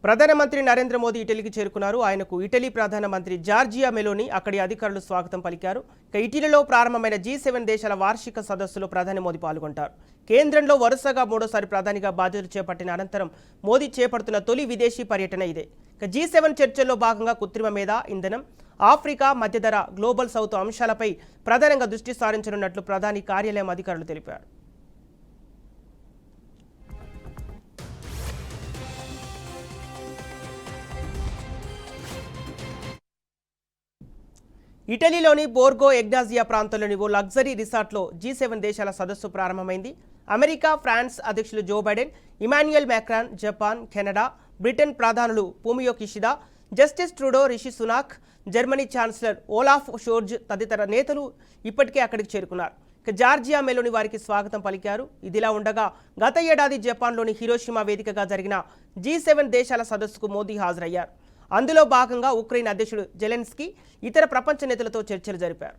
ప్రధానమంత్రి నరేంద్ర మోదీ ఇటలీకి చేరుకున్నారు. ఆయనకు ఇటలీ ప్రధానమంత్రి జార్జియా మెలోని అక్కడి అధికారులు స్వాగతం పలికారు. ఇటలీలో ప్రారంభమైన G7 దేశాల వార్షిక సదస్సులో ప్రధాని మోదీ పాల్గొంటారు. కేంద్రంలో వరుసగా మూడోసారి ప్రధానిగా బాధ్యతలు చేపట్టిన అనంతరం మోదీ చేపడుతున్న తొలి విదేశీ పర్యటన ఇదే. G7 చర్చల్లో భాగంగా కృత్రిమ మేధ, ఇంధనం, ఆఫ్రికా, మధ్యధర, గ్లోబల్ సౌత్ అంశాలపై ప్రధానంగా దృష్టి సారించనున్నట్లు ప్రధాని కార్యాలయం అధికారులు తెలిపారు. ఇటలీలోని బోర్గో ఎగ్నాజియా ప్రాంతంలోని ఓ లగ్జరీ రిసార్ట్లో G7 దేశాల సదస్సు ప్రారంభమైంది. అమెరికా, ఫ్రాన్స్ అధ్యక్షులు Joe Biden, Emmanuel Macron, Japan, Canada, Britain ప్రధానులు Fumio Kishida, Justin Trudeau, Rishi Sunak, Germany chancellor Olaf Scholz తదితర నేతలు ఇప్పటికే అక్కడికి చేరుకున్నారు. జార్జియా మెలోని వారికి స్వాగతం పలికారు. ఇదిలా ఉండగా గత ఏడాది జపాన్లోని హిరోషిమా వేదికగా జరిగిన G7 దేశాల సదస్సుకు మోదీ హాజరయ్యారు. అందులో భాగంగా ఉక్రెయిన్ అధ్యక్షుడు జెలెన్స్కీ ఇతర ప్రపంచ నేతలతో చర్చలు జరిపారు.